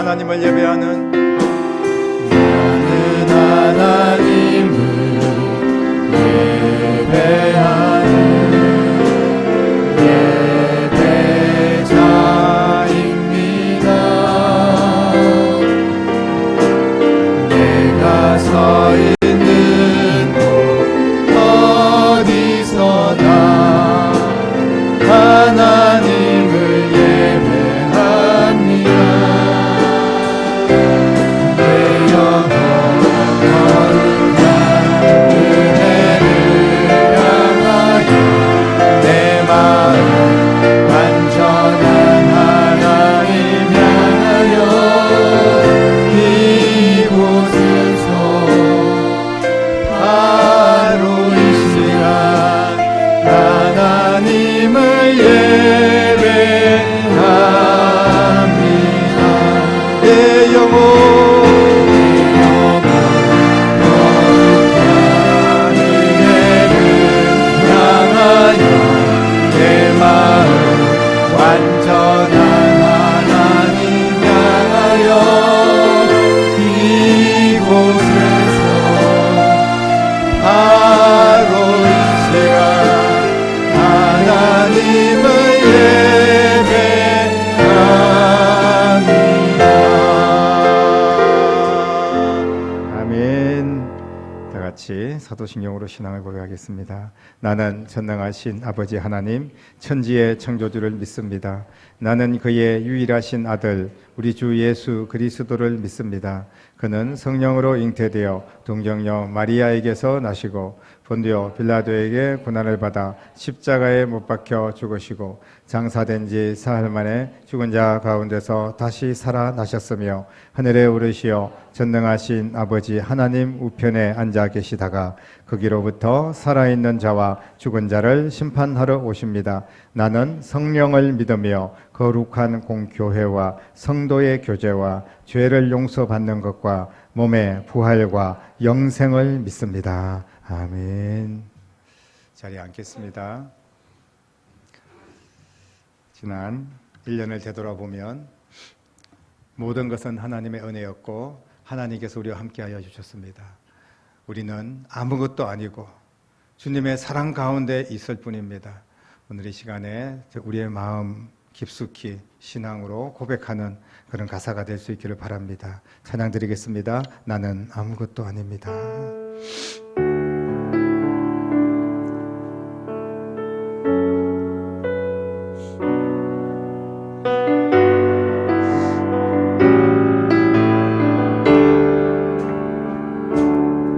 하나님을 예배하는 나는 하나님을 예배하는 예배자입니다. 내가 서 있는 곳 어디서나 하나님을 예배합니다. 내 영혼 거룩한 은혜를 향하여 내 마음 완전한 하나님 향하여 이곳에서 바로 이 시간 하나님을 예배합니다. 내 영혼 거룩한 은혜를 향하여 내 마음 완전한 하나님 향하여 이곳에서 바로 이 시간 하나님을 예배합니다. 아멘. 다 같이 사도신경으로 신앙을 고백하겠습니다. 나는 전능하신 아버지 하나님 천지의 창조주를 믿습니다. 나는 그의 유일하신 아들 우리 주 예수 그리스도를 믿습니다. 그는 성령으로 잉태되어 동정녀 마리아에게서 나시고 본디오 빌라도에게 고난을 받아 십자가에 못 박혀 죽으시고 장사된 지 사흘 만에 죽은 자 가운데서 다시 살아나셨으며 하늘에 오르시어 전능하신 아버지 하나님 우편에 앉아 계시다가 거기로부터 살아있는 자와 죽은 자를 심판하러 오십니다. 나는 성령을 믿으며 거룩한 공교회와 성도의 교제와 죄를 용서받는 것과 몸의 부활과 영생을 믿습니다. 아멘. 자리에 앉겠습니다. 지난 1년을 되돌아보면 모든 것은 하나님의 은혜였고 하나님께서 우리와 함께하여 주셨습니다. 우리는 아무것도 아니고 주님의 사랑 가운데 있을 뿐입니다. 오늘 이 시간에 우리의 마음 깊숙이 신앙으로 고백하는 그런 가사가 될 수 있기를 바랍니다. 찬양 드리겠습니다. 나는 아무것도 아닙니다.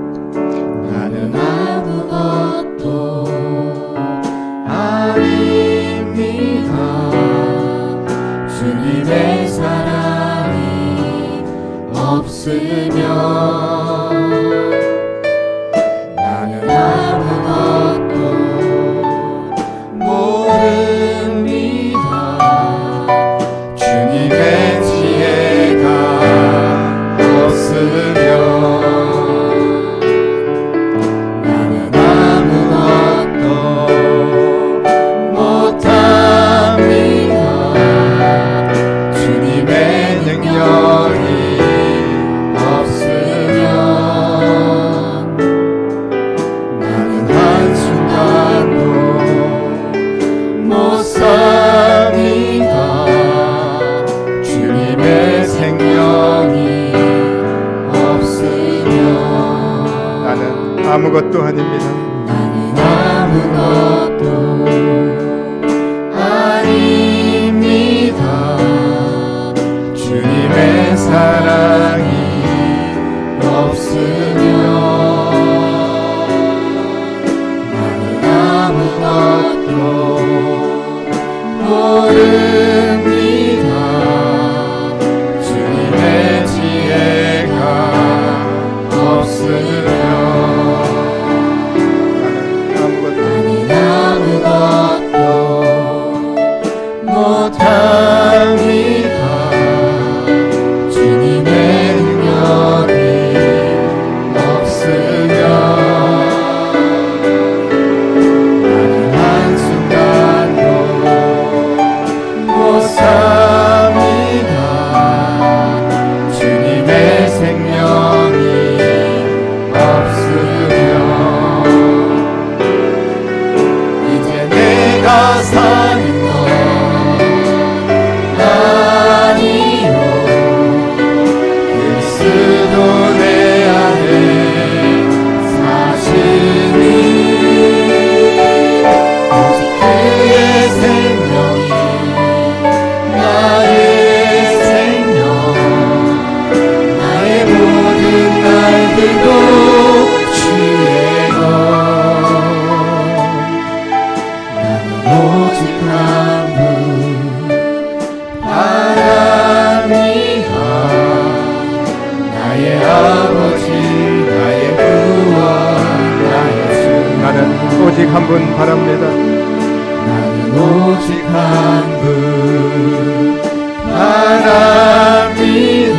나는 아무것도 아닙니다. 주님의 사랑이 없으면 나는 아무것도 모릅니다. 주님의 지혜가 없으면 나는 아무것도 못합니다. 주님의 능력이 없으면 나는 한순간도 못 삽니다. 주님의 생명이 없으면 나는 아무것도 아닙니다. 나는 아무것도 아닙니다. 주님의 사랑이 없으면 나는 아무것도 모릅니다. 주님의 지혜가 없으면 나는 아무것도 못합니다. 주님의 능력이 없으면 나는 한순간도 못 삽니다. 바랍니다. 나는 오직 한 분 바랍니다.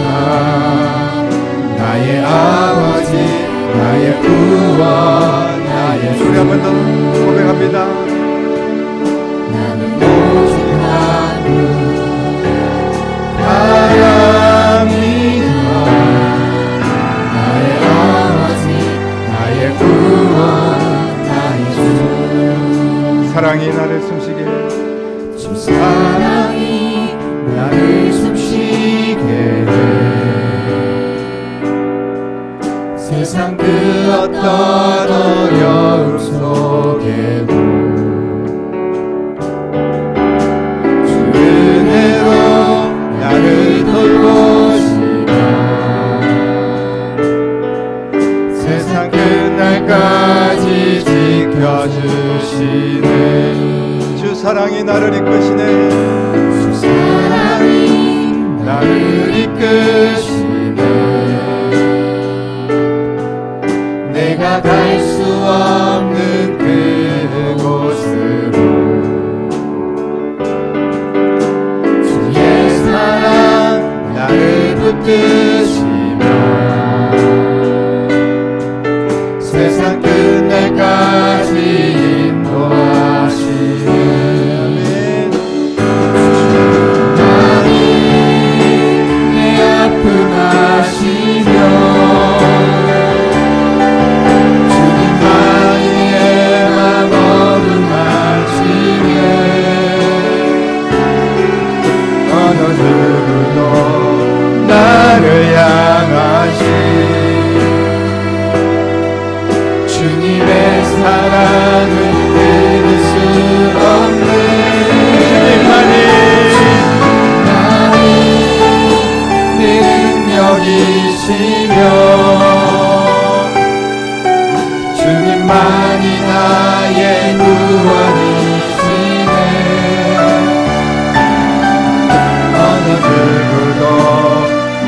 나의 아버지, 나의 구원, 나의 주. 우리 한 번 더 고백합니다. 나는 오직 한 분 바랍니다. 나의 아버지, 나의 구원, 나의 주. 사랑이 나를 숨쉬게 주 사랑이 나를 숨쉬게 해. 세상 그 어떤 어려움 속에도 주 은혜로 나를 돌보시며 세상 끝날까지 지켜주시네. 주 사랑이 나를 이끄시네. 주 사랑이 나를 이끄시네. 내가 갈 수 없는 그곳으로 주의 사랑 나를 붙드시며 세상 끝날까지 인도하시네. 주님만이 내 아픔 아시며 나를 향하신 주님의 사랑을 끊을 수 없는 주님만이 내 능력이시며 주님만이 나의 구원이시네. 어느 누구도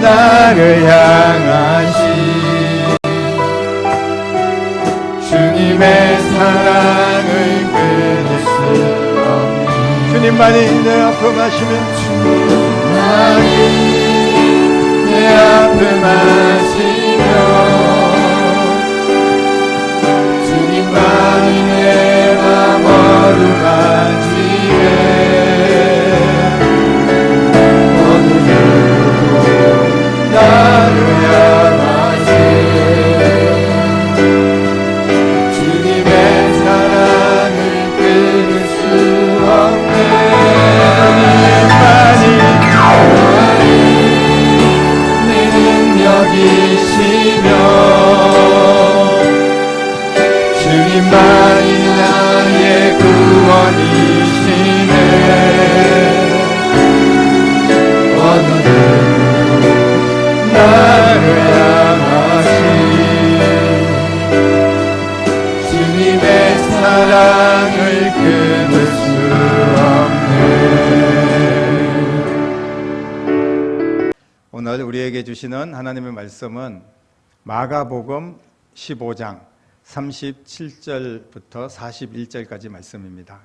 나를 향하신 주님의 사랑을 끊을 수 없는 주님만이 내 아픔 아시면 주님만이 내 아픔 아시며 주님만이 내 맘 어루만지네. 어느 누구도 나를 향하신 주님의 사랑을 끊을 수 없네. 주님만이 내 능력이시며 주님만이 나의 구원이시네. 어느 누구도 나를 향하신 주님의 사랑을 끊을 수 없네. 오늘 우리에게 주시는 하나님의 말씀은 마가복음 15장 37절부터 41절까지 말씀입니다.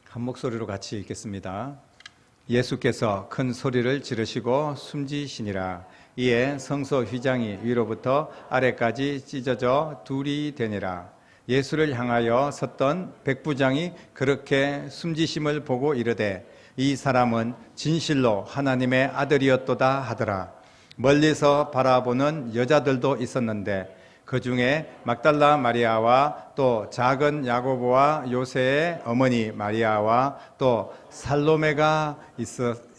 한 목소리로 같이 읽겠습니다. 예수께서 큰 소리를 지르시고 숨지시니라. 이에 성소 휘장이 위로부터 아래까지 찢어져 둘이 되니라. 예수를 향하여 섰던 백부장이 그렇게 숨지심을 보고 이르되 이 사람은 진실로 하나님의 아들이었도다 하더라. 멀리서 바라보는 여자들도 있었는데 그 중에 막달라 마리아와 또 작은 야고보와 요새의 어머니 마리아와 또 살로메가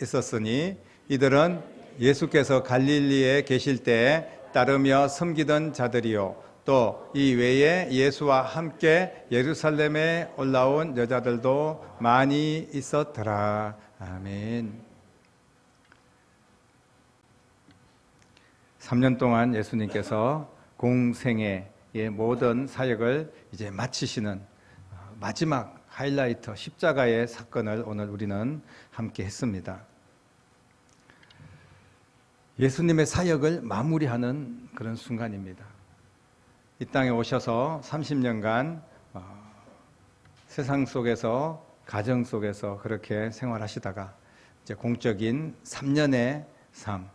있었으니 이들은 예수께서 갈릴리에 계실 때에 따르며 섬기던 자들이요 또 이 외에 예수와 함께 예루살렘에 올라온 여자들도 많이 있었더라. 아멘. 3년 동안 예수님께서 공생애의 모든 사역을 이제 마치시는 마지막 하이라이트 십자가의 사건을 오늘 우리는 함께 했습니다. 예수님의 사역을 마무리하는 그런 순간입니다. 이 땅에 오셔서 30년간 세상 속에서, 가정 속에서 그렇게 생활하시다가 이제 공적인 3년의 삶,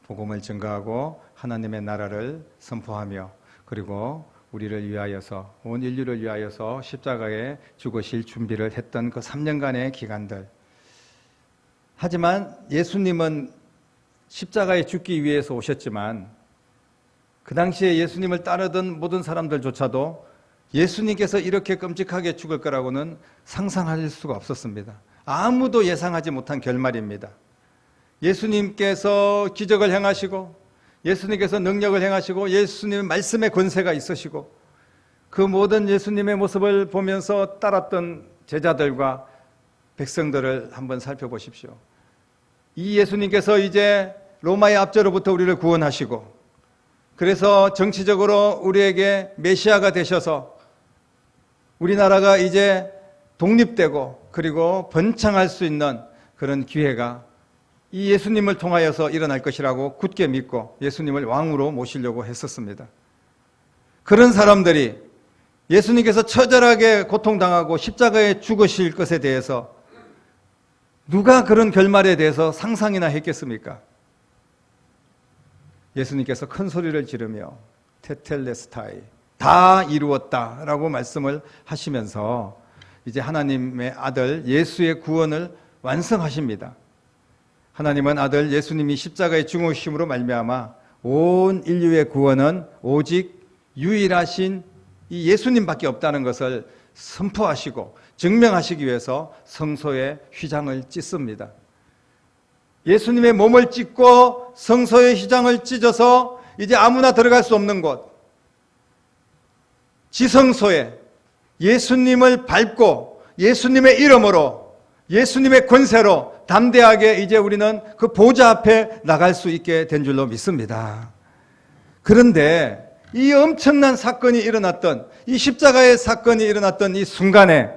복음을 증거하고 하나님의 나라를 선포하며, 그리고 우리를 위하여서, 온 인류를 위하여서 십자가에 죽으실 준비를 했던 그 3년간의 기간들. 하지만 예수님은 십자가에 죽기 위해서 오셨지만 그 당시에 예수님을 따르던 모든 사람들조차도 예수님께서 이렇게 끔찍하게 죽을 거라고는 상상할 수가 없었습니다. 아무도 예상하지 못한 결말입니다. 예수님께서 기적을 행하시고, 예수님께서 능력을 행하시고, 예수님의 말씀의 권세가 있으시고, 그 모든 예수님의 모습을 보면서 따랐던 제자들과 백성들을 한번 살펴보십시오. 이 예수님께서 이제 로마의 압제로부터 우리를 구원하시고, 그래서 정치적으로 우리에게 메시아가 되셔서 우리나라가 이제 독립되고 그리고 번창할 수 있는 그런 기회가 이 예수님을 통하여서 일어날 것이라고 굳게 믿고 예수님을 왕으로 모시려고 했었습니다. 그런 사람들이 예수님께서 처절하게 고통당하고 십자가에 죽으실 것에 대해서 누가 그런 결말에 대해서 상상이나 했겠습니까? 예수님께서 큰 소리를 지르며 테텔레스타이, 다 이루었다라고 말씀을 하시면서 이제 하나님의 아들 예수의 구원을 완성하십니다. 하나님은 아들 예수님이 십자가에 죽으심으로 말미암아 온 인류의 구원은 오직 유일하신 이 예수님밖에 없다는 것을 선포하시고 증명하시기 위해서 성소에 휘장을 찢습니다. 예수님의 몸을 찢고 성소의 휘장을 찢어서 이제 아무나 들어갈 수 없는 곳, 지성소에 예수님을 밟고 예수님의 이름으로, 예수님의 권세로 담대하게 이제 우리는 그 보좌 앞에 나갈 수 있게 된 줄로 믿습니다. 그런데 이 엄청난 사건이 일어났던, 이 십자가의 사건이 일어났던 이 순간에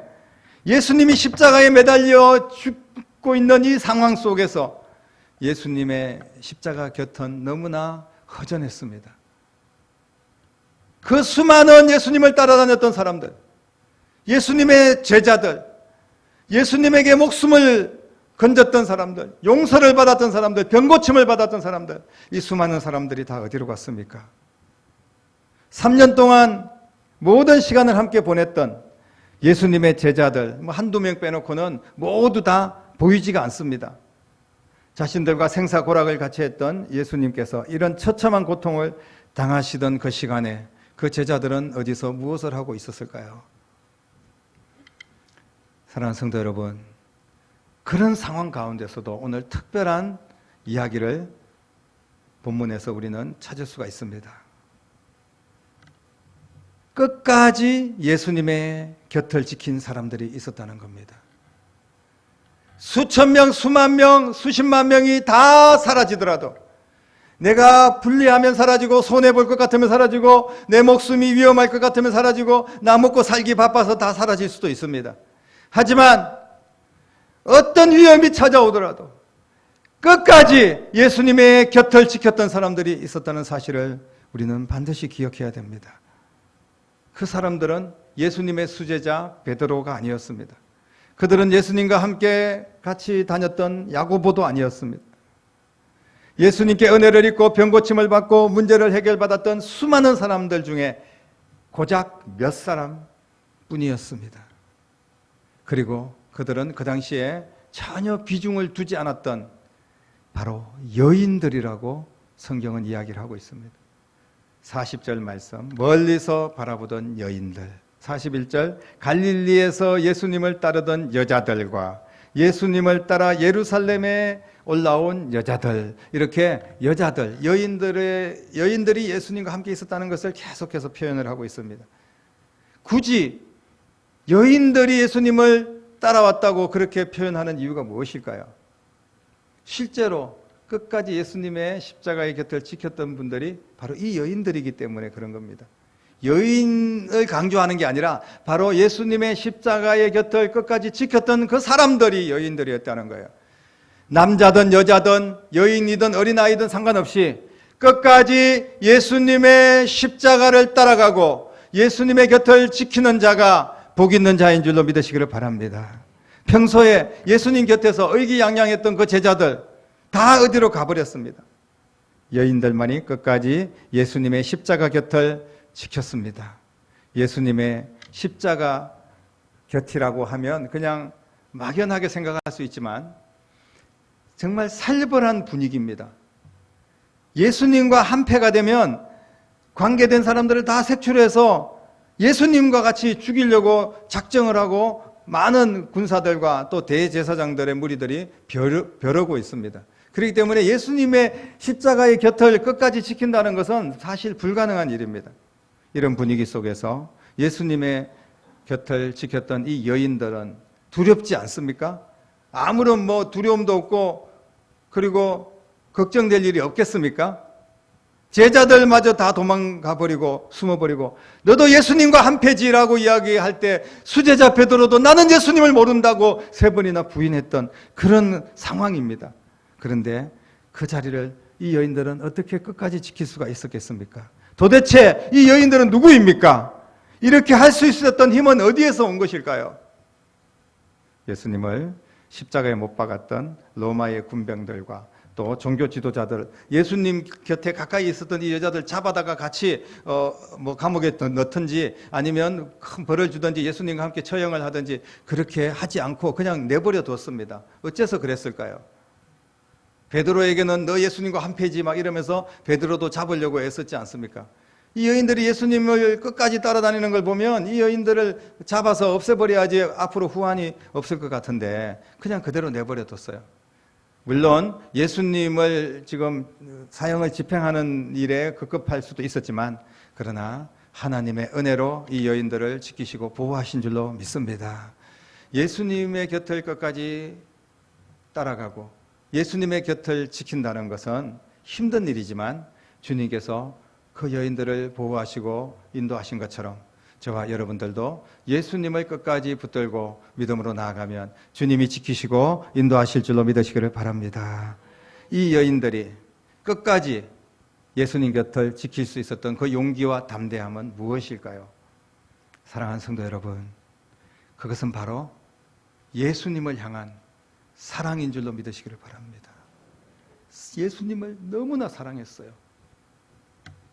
예수님이 십자가에 매달려 죽고 있는 이 상황 속에서 예수님의 십자가 곁은 너무나 허전했습니다. 그 수많은 예수님을 따라다녔던 사람들, 예수님의 제자들, 예수님에게 목숨을 건졌던 사람들, 용서를 받았던 사람들, 병고침을 받았던 사람들, 이 수많은 사람들이 다 어디로 갔습니까? 3년 동안 모든 시간을 함께 보냈던 예수님의 제자들, 한두 명 빼놓고는 모두 다 보이지가 않습니다. 자신들과 생사고락을 같이 했던 예수님께서 이런 처참한 고통을 당하시던 그 시간에 그 제자들은 어디서 무엇을 하고 있었을까요? 사랑하는 성도 여러분, 그런 상황 가운데서도 오늘 특별한 이야기를 본문에서 우리는 찾을 수가 있습니다. 끝까지 예수님의 곁을 지킨 사람들이 있었다는 겁니다. 수천 명, 수만 명, 수십만 명이 다 사라지더라도, 내가 분리하면 사라지고 손해볼 것 같으면 사라지고 내 목숨이 위험할 것 같으면 사라지고 나 먹고 살기 바빠서 다 사라질 수도 있습니다. 하지만 어떤 위험이 찾아오더라도 끝까지 예수님의 곁을 지켰던 사람들이 있었다는 사실을 우리는 반드시 기억해야 됩니다. 그 사람들은 예수님의 수제자 베드로가 아니었습니다. 그들은 예수님과 함께 같이 다녔던 야고보도 아니었습니다. 예수님께 은혜를 입고 병고침을 받고 문제를 해결받았던 수많은 사람들 중에 고작 몇 사람 뿐이었습니다. 그리고 그들은 그 당시에 전혀 비중을 두지 않았던 바로 여인들이라고 성경은 이야기를 하고 있습니다. 40절 말씀, 멀리서 바라보던 여인들. 41절, 갈릴리에서 예수님을 따르던 여자들과 예수님을 따라 예루살렘에 올라온 여자들, 이렇게 여자들, 여인들이 예수님과 함께 있었다는 것을 계속해서 표현을 하고 있습니다. 굳이 여인들이 예수님을 따라왔다고 그렇게 표현하는 이유가 무엇일까요? 실제로 끝까지 예수님의 십자가의 곁을 지켰던 분들이 바로 이 여인들이기 때문에 그런 겁니다. 여인을 강조하는 게 아니라 바로 예수님의 십자가의 곁을 끝까지 지켰던 그 사람들이 여인들이었다는 거예요. 남자든 여자든 여인이든 어린아이든 상관없이 끝까지 예수님의 십자가를 따라가고 예수님의 곁을 지키는 자가 복 있는 자인 줄로 믿으시기를 바랍니다. 평소에 예수님 곁에서 의기양양했던 그 제자들 다 어디로 가버렸습니다. 여인들만이 끝까지 예수님의 십자가 곁을 지켰습니다. 예수님의 십자가 곁이라고 하면 그냥 막연하게 생각할 수 있지만 정말 살벌한 분위기입니다. 예수님과 한패가 되면 관계된 사람들을 다 색출해서 예수님과 같이 죽이려고 작정을 하고 많은 군사들과 또 대제사장들의 무리들이 벼르고 있습니다. 그렇기 때문에 예수님의 십자가의 곁을 끝까지 지킨다는 것은 사실 불가능한 일입니다. 이런 분위기 속에서 예수님의 곁을 지켰던 이 여인들은 두렵지 않습니까? 아무런 두려움도 없고 그리고 걱정될 일이 없겠습니까? 제자들마저 다 도망가 버리고 숨어버리고 너도 예수님과 한패지라고 이야기할 때 수제자 베드로도 나는 예수님을 모른다고 3번이나 부인했던 그런 상황입니다. 그런데 그 자리를 이 여인들은 어떻게 끝까지 지킬 수가 있었겠습니까? 도대체 이 여인들은 누구입니까? 이렇게 할 수 있었던 힘은 어디에서 온 것일까요? 예수님을 십자가에 못 박았던 로마의 군병들과 또 종교 지도자들, 예수님 곁에 가까이 있었던 이 여자들 잡아다가 같이 감옥에 넣든지 아니면 큰 벌을 주든지 예수님과 함께 처형을 하든지 그렇게 하지 않고 그냥 내버려 뒀습니다. 어째서 그랬을까요? 베드로에게는 너 예수님과 한패지 막 이러면서 베드로도 잡으려고 애썼지 않습니까? 이 여인들이 예수님을 끝까지 따라다니는 걸 보면 이 여인들을 잡아서 없애버려야지 앞으로 후환이 없을 것 같은데 그냥 그대로 내버려 뒀어요. 물론 예수님을 지금 사형을 집행하는 일에 급급할 수도 있었지만 그러나 하나님의 은혜로 이 여인들을 지키시고 보호하신 줄로 믿습니다. 예수님의 곁을 끝까지 따라가고 예수님의 곁을 지킨다는 것은 힘든 일이지만 주님께서 그 여인들을 보호하시고 인도하신 것처럼 저와 여러분들도 예수님을 끝까지 붙들고 믿음으로 나아가면 주님이 지키시고 인도하실 줄로 믿으시기를 바랍니다. 이 여인들이 끝까지 예수님 곁을 지킬 수 있었던 그 용기와 담대함은 무엇일까요? 사랑하는 성도 여러분, 그것은 바로 예수님을 향한 사랑인 줄로 믿으시기를 바랍니다. 예수님을 너무나 사랑했어요.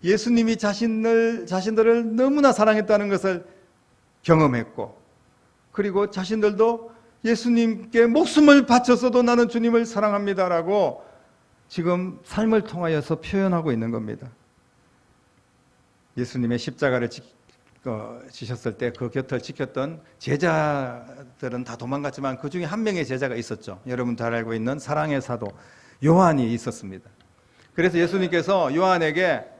예수님이 자신들을 너무나 사랑했다는 것을 경험했고 그리고 자신들도 예수님께 목숨을 바쳐서도 나는 주님을 사랑합니다라고 지금 삶을 통하여서 표현하고 있는 겁니다. 예수님의 십자가를 지셨을 때 그 곁을 지켰던 제자들은 다 도망갔지만 그 중에 한 명의 제자가 있었죠. 여러분 잘 알고 있는 사랑의 사도 요한이 있었습니다. 그래서 예수님께서 요한에게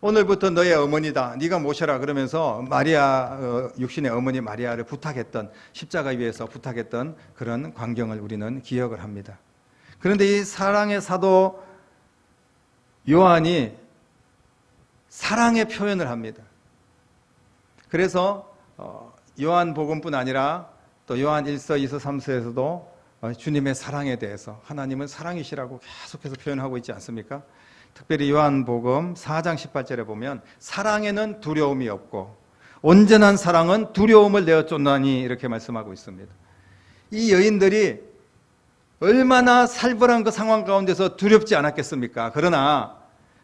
오늘부터 너의 어머니다. 네가 모셔라. 그러면서 마리아, 육신의 어머니 마리아를 부탁했던, 십자가 위에서 부탁했던 그런 광경을 우리는 기억을 합니다. 그런데 이 사랑의 사도 요한이 사랑의 표현을 합니다. 그래서 요한복음뿐 아니라 또 요한 1서, 2서, 3서에서도 주님의 사랑에 대해서 하나님은 사랑이시라고 계속해서 표현하고 있지 않습니까? 특별히 요한복음 4장 18절에 보면 사랑에는 두려움이 없고 온전한 사랑은 두려움을 내어 쫓나니 이렇게 말씀하고 있습니다. 이 여인들이 얼마나 살벌한 그 상황 가운데서 두렵지 않았겠습니까? 그러나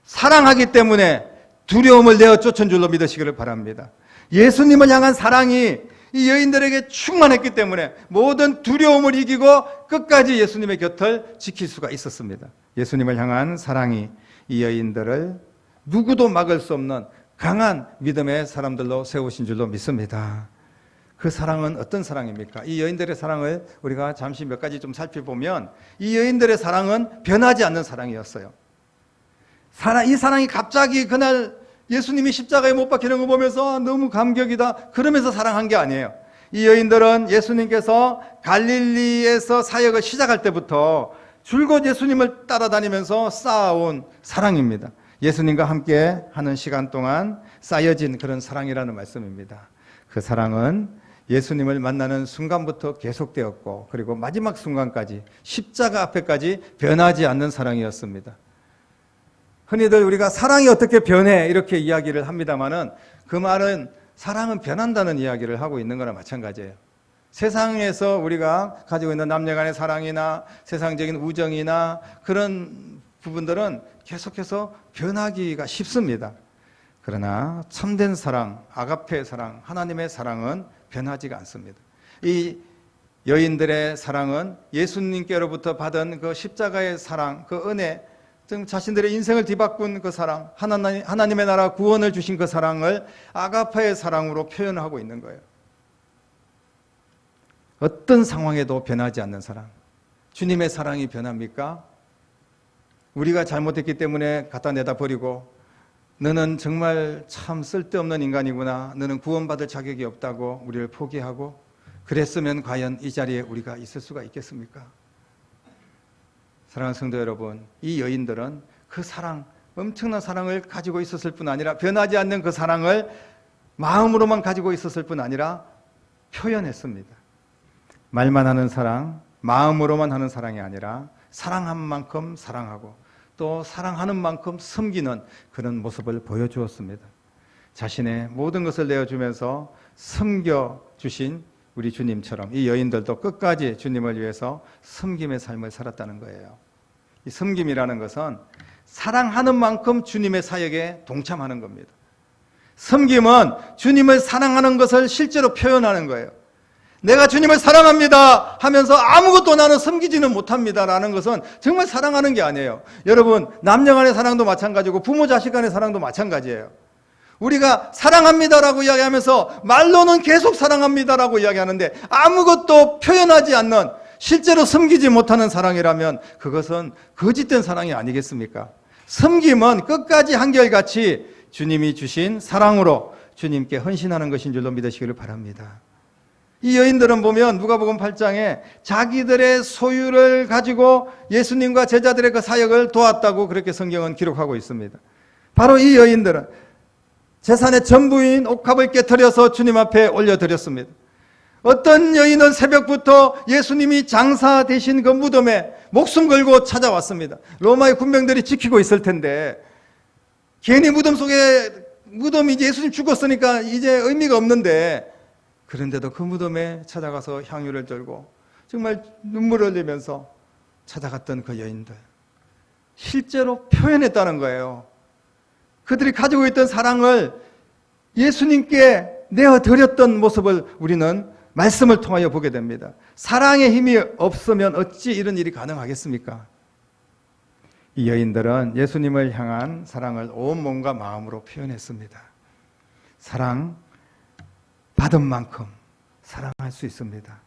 사랑하기 때문에 두려움을 내어 쫓은 줄로 믿으시기를 바랍니다. 예수님을 향한 사랑이 이 여인들에게 충만했기 때문에 모든 두려움을 이기고 끝까지 예수님의 곁을 지킬 수가 있었습니다. 예수님을 향한 사랑이 이 여인들을 누구도 막을 수 없는 강한 믿음의 사람들로 세우신 줄로 믿습니다. 그 사랑은 어떤 사랑입니까? 이 여인들의 사랑을 우리가 잠시 몇 가지 좀 살펴보면 이 여인들의 사랑은 변하지 않는 사랑이었어요. 이 사랑이 갑자기 그날 예수님이 십자가에 못 박히는 거 보면서 너무 감격이다 그러면서 사랑한 게 아니에요. 이 여인들은 예수님께서 갈릴리에서 사역을 시작할 때부터 줄곧 예수님을 따라다니면서 쌓아온 사랑입니다. 예수님과 함께 하는 시간 동안 쌓여진 그런 사랑이라는 말씀입니다. 그 사랑은 예수님을 만나는 순간부터 계속되었고 그리고 마지막 순간까지 십자가 앞에까지 변하지 않는 사랑이었습니다. 흔히들 우리가 사랑이 어떻게 변해 이렇게 이야기를 합니다마는 그 말은 사랑은 변한다는 이야기를 하고 있는 거나 마찬가지예요. 세상에서 우리가 가지고 있는 남녀간의 사랑이나 세상적인 우정이나 그런 부분들은 계속해서 변하기가 쉽습니다. 그러나 참된 사랑, 아가페 사랑, 하나님의 사랑은 변하지가 않습니다. 이 여인들의 사랑은 예수님께로부터 받은 그 십자가의 사랑, 그 은혜, 자신들의 인생을 뒤바꾼 그 사랑, 하나님의 나라 구원을 주신 그 사랑을 아가파의 사랑으로 표현하고 있는 거예요. 어떤 상황에도 변하지 않는 사랑. 주님의 사랑이 변합니까? 우리가 잘못했기 때문에 갖다 내다 버리고 너는 정말 참 쓸데없는 인간이구나, 너는 구원받을 자격이 없다고 우리를 포기하고 그랬으면 과연 이 자리에 우리가 있을 수가 있겠습니까? 사랑하는 성도 여러분, 이 여인들은 그 사랑, 엄청난 사랑을 가지고 있었을 뿐 아니라 변하지 않는 그 사랑을 마음으로만 가지고 있었을 뿐 아니라 표현했습니다. 말만 하는 사랑, 마음으로만 하는 사랑이 아니라 사랑한 만큼 사랑하고 또 사랑하는 만큼 섬기는 그런 모습을 보여주었습니다. 자신의 모든 것을 내어주면서 섬겨주신 우리 주님처럼 이 여인들도 끝까지 주님을 위해서 섬김의 삶을 살았다는 거예요. 이 섬김이라는 것은 사랑하는 만큼 주님의 사역에 동참하는 겁니다. 섬김은 주님을 사랑하는 것을 실제로 표현하는 거예요. 내가 주님을 사랑합니다 하면서 아무것도 나는 섬기지는 못합니다라는 것은 정말 사랑하는 게 아니에요. 여러분, 남녀 간의 사랑도 마찬가지고 부모 자식 간의 사랑도 마찬가지예요. 우리가 사랑합니다라고 이야기하면서 말로는 계속 사랑합니다라고 이야기하는데 아무것도 표현하지 않는, 실제로 섬기지 못하는 사랑이라면 그것은 거짓된 사랑이 아니겠습니까? 섬김은 끝까지 한결같이 주님이 주신 사랑으로 주님께 헌신하는 것인 줄로 믿으시기를 바랍니다. 이 여인들은 보면 누가복음 8장에 자기들의 소유를 가지고 예수님과 제자들의 그 사역을 도왔다고 그렇게 성경은 기록하고 있습니다. 바로 이 여인들은 재산의 전부인 옥합을 깨트려서 주님 앞에 올려드렸습니다. 어떤 여인은 새벽부터 예수님이 장사되신 그 무덤에 목숨 걸고 찾아왔습니다. 로마의 군병들이 지키고 있을 텐데 괜히 무덤이 이제 예수님 죽었으니까 이제 의미가 없는데, 그런데도 그 무덤에 찾아가서 향유를 들고 정말 눈물을 흘리면서 찾아갔던 그 여인들, 실제로 표현했다는 거예요. 그들이 가지고 있던 사랑을 예수님께 내어드렸던 모습을 우리는 말씀을 통하여 보게 됩니다. 사랑의 힘이 없으면 어찌 이런 일이 가능하겠습니까? 이 여인들은 예수님을 향한 사랑을 온 몸과 마음으로 표현했습니다. 사랑, 받은 만큼 사랑할 수 있습니다.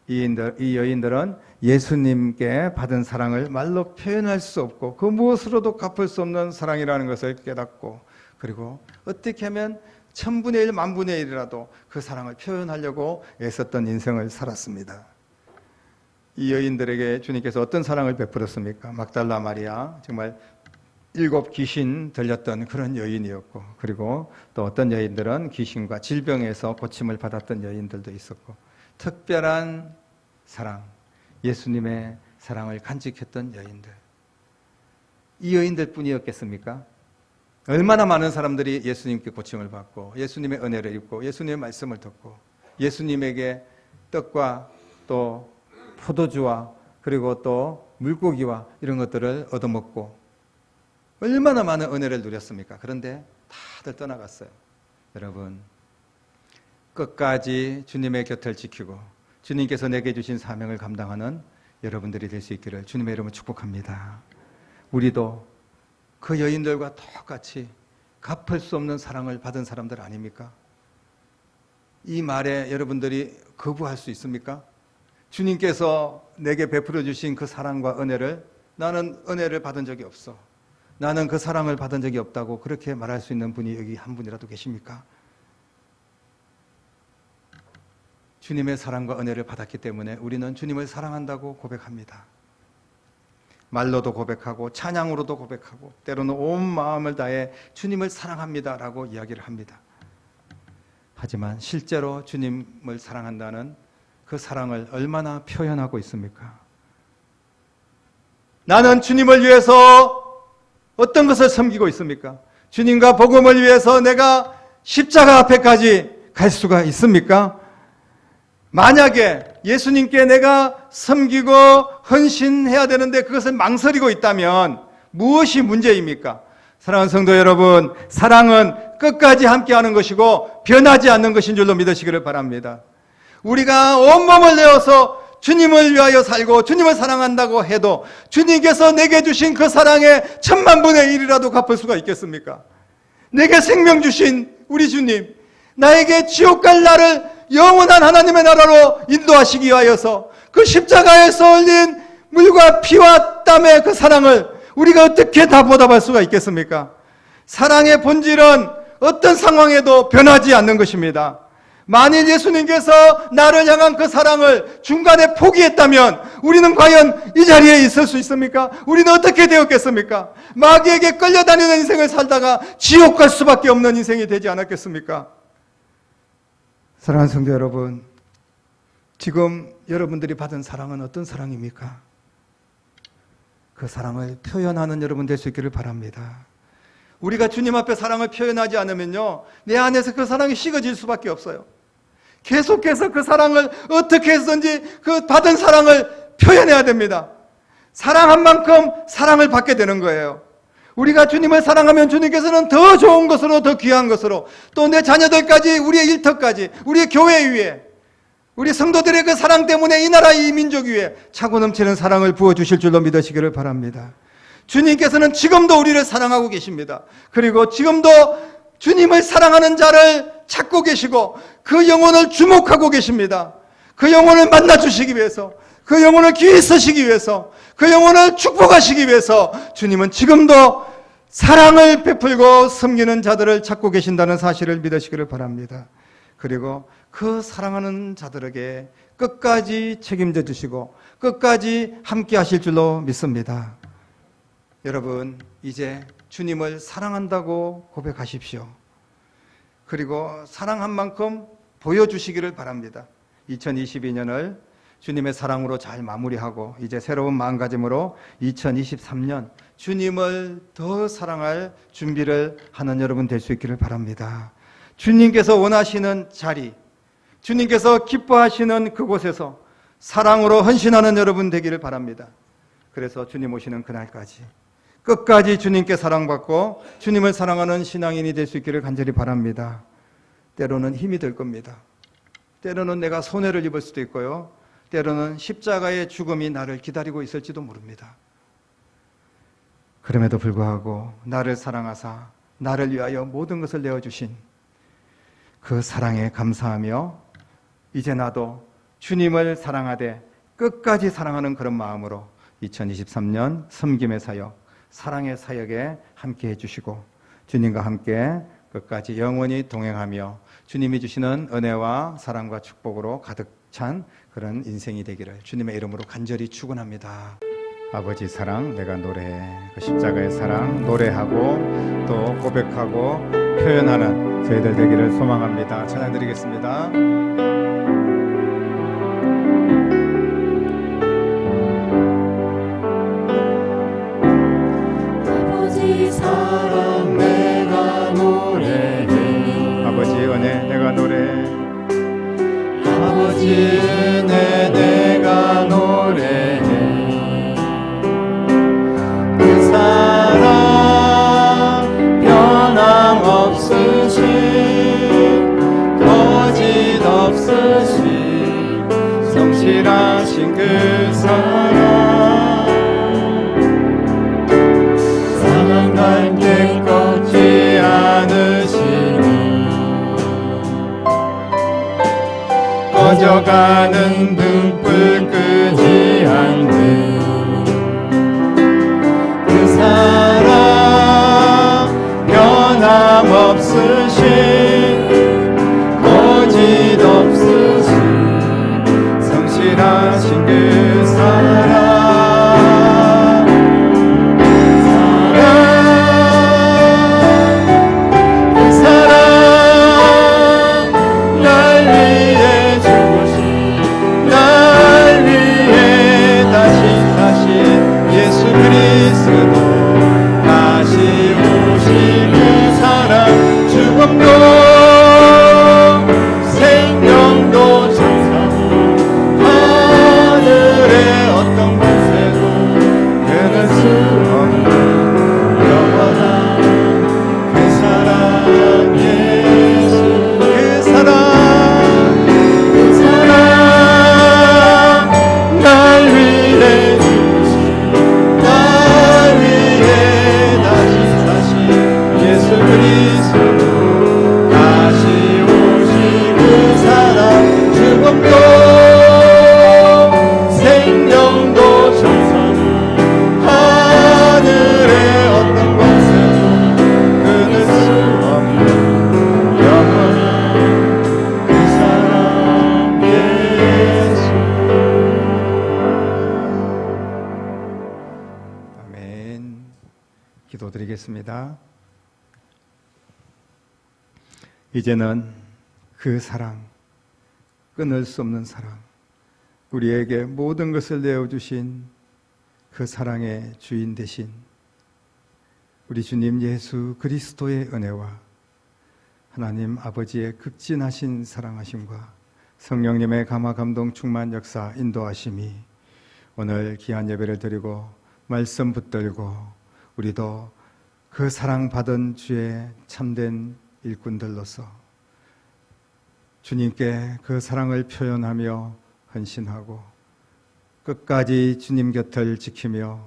이 여인들은 예수님께 받은 사랑을 말로 표현할 수 없고 그 무엇으로도 갚을 수 없는 사랑이라는 것을 깨닫고, 그리고 어떻게 하면 1000분의 1, 10,000분의 1이라도 그 사랑을 표현하려고 애썼던 인생을 살았습니다. 이 여인들에게 주님께서 어떤 사랑을 베풀었습니까? 막달라 마리아, 정말 7 귀신 들렸던 그런 여인이었고, 그리고 또 어떤 여인들은 귀신과 질병에서 고침을 받았던 여인들도 있었고, 특별한 사랑, 예수님의 사랑을 간직했던 여인들, 이 여인들 뿐이었겠습니까? 얼마나 많은 사람들이 예수님께 고침을 받고 예수님의 은혜를 입고 예수님의 말씀을 듣고 예수님에게 떡과 또 포도주와 그리고 또 물고기와 이런 것들을 얻어먹고 얼마나 많은 은혜를 누렸습니까? 그런데 다들 떠나갔어요. 여러분, 끝까지 주님의 곁을 지키고 주님께서 내게 주신 사명을 감당하는 여러분들이 될 수 있기를 주님의 이름으로 축복합니다. 우리도 그 여인들과 똑같이 갚을 수 없는 사랑을 받은 사람들 아닙니까? 이 말에 여러분들이 거부할 수 있습니까? 주님께서 내게 베풀어 주신 그 사랑과 은혜를, 나는 은혜를 받은 적이 없어, 나는 그 사랑을 받은 적이 없다고 그렇게 말할 수 있는 분이 여기 한 분이라도 계십니까? 주님의 사랑과 은혜를 받았기 때문에 우리는 주님을 사랑한다고 고백합니다. 말로도 고백하고 찬양으로도 고백하고 때로는 온 마음을 다해 주님을 사랑합니다라고 이야기를 합니다. 하지만 실제로 주님을 사랑한다는 그 사랑을 얼마나 표현하고 있습니까? 나는 주님을 위해서 어떤 것을 섬기고 있습니까? 주님과 복음을 위해서 내가 십자가 앞에까지 갈 수가 있습니까? 만약에 예수님께 내가 섬기고 헌신해야 되는데 그것을 망설이고 있다면 무엇이 문제입니까? 사랑하는 성도 여러분, 사랑은 끝까지 함께하는 것이고 변하지 않는 것인 줄로 믿으시기를 바랍니다. 우리가 온몸을 내어서 주님을 위하여 살고 주님을 사랑한다고 해도 주님께서 내게 주신 그 사랑의 1000만분의 1이라도 갚을 수가 있겠습니까? 내게 생명 주신 우리 주님, 나에게 지옥 갈 나를 영원한 하나님의 나라로 인도하시기 위하여서 그 십자가에서 흘린 물과 피와 땀의 그 사랑을 우리가 어떻게 다 보답할 수가 있겠습니까? 사랑의 본질은 어떤 상황에도 변하지 않는 것입니다. 만일 예수님께서 나를 향한 그 사랑을 중간에 포기했다면 우리는 과연 이 자리에 있을 수 있습니까? 우리는 어떻게 되었겠습니까? 마귀에게 끌려다니는 인생을 살다가 지옥 갈 수밖에 없는 인생이 되지 않았겠습니까? 사랑하는 성도 여러분, 지금 여러분들이 받은 사랑은 어떤 사랑입니까? 그 사랑을 표현하는 여러분 될 수 있기를 바랍니다. 우리가 주님 앞에 사랑을 표현하지 않으면요, 내 안에서 그 사랑이 식어질 수밖에 없어요. 계속해서 그 사랑을 어떻게 해서든지 그 받은 사랑을 표현해야 됩니다. 사랑한 만큼 사랑을 받게 되는 거예요. 우리가 주님을 사랑하면 주님께서는 더 좋은 것으로, 더 귀한 것으로, 또 내 자녀들까지, 우리의 일터까지, 우리의 교회 위에, 우리 성도들의 그 사랑 때문에 이 나라, 이 민족 위에 차고 넘치는 사랑을 부어주실 줄로 믿으시기를 바랍니다. 주님께서는 지금도 우리를 사랑하고 계십니다. 그리고 지금도 주님을 사랑하는 자를 찾고 계시고 그 영혼을 주목하고 계십니다. 그 영혼을 만나주시기 위해서, 그 영혼을 귀히 쓰시기 위해서, 그 영혼을 축복하시기 위해서 주님은 지금도 사랑을 베풀고 섬기는 자들을 찾고 계신다는 사실을 믿으시기를 바랍니다. 그리고 그 사랑하는 자들에게 끝까지 책임져 주시고 끝까지 함께 하실 줄로 믿습니다. 여러분, 이제 주님을 사랑한다고 고백하십시오. 그리고 사랑한 만큼 보여주시기를 바랍니다. 2022년을 주님의 사랑으로 잘 마무리하고 이제 새로운 마음가짐으로 2023년 주님을 더 사랑할 준비를 하는 여러분 될 수 있기를 바랍니다. 주님께서 원하시는 자리, 주님께서 기뻐하시는 그곳에서 사랑으로 헌신하는 여러분 되기를 바랍니다. 그래서 주님 오시는 그날까지 끝까지 주님께 사랑받고 주님을 사랑하는 신앙인이 될 수 있기를 간절히 바랍니다. 때로는 힘이 들 겁니다. 때로는 내가 손해를 입을 수도 있고요, 때로는 십자가의 죽음이 나를 기다리고 있을지도 모릅니다. 그럼에도 불구하고 나를 사랑하사 나를 위하여 모든 것을 내어주신 그 사랑에 감사하며 이제 나도 주님을 사랑하되 끝까지 사랑하는 그런 마음으로 2023년 섬김의 사역, 사랑의 사역에 함께 해주시고 주님과 함께 끝까지 영원히 동행하며 주님이 주시는 은혜와 사랑과 축복으로 가득 찬 그런 인생이 되기를 주님의 이름으로 간절히 축원합니다. 아버지 사랑 내가 노래해, 그 십자가의 사랑 노래하고 또 고백하고 표현하는 저희들 되기를 소망합니다. 찬양 드리겠습니다. 아버지 사랑 내가 노래해, 아버지 은혜 내가 노래해, 아버지 은혜 내가 노래해, 그 사랑 변함없으신 거짓 없으신 성실하신 그 사랑, 사랑 갈때 꺾지 않으시니 꺼져가는 등불 끄지 않는 그 사랑, 변함없으신 거짓 없으신 성실하신 그 사랑, 그 사랑 기도드리겠습니다. 이제는 그 사랑, 끊을 수 없는 사랑, 우리에게 모든 것을 내어주신 그 사랑의 주인 되신 우리 주님 예수 그리스도의 은혜와 하나님 아버지의 극진하신 사랑하심과 성령님의 감화 감동 충만 역사 인도하심이 오늘 귀한 예배를 드리고 말씀 붙들고 우리도 그 사랑받은 주의 참된 일꾼들로서 주님께 그 사랑을 표현하며 헌신하고 끝까지 주님 곁을 지키며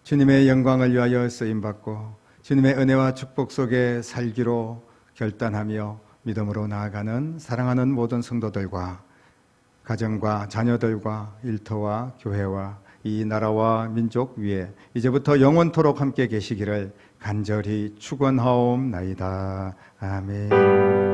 주님의 영광을 위하여 쓰임받고 주님의 은혜와 축복 속에 살기로 결단하며 믿음으로 나아가는 사랑하는 모든 성도들과 가정과 자녀들과 일터와 교회와 이 나라와 민족 위에 이제부터 영원토록 함께 계시기를 간절히 축원하옵나이다. 아멘.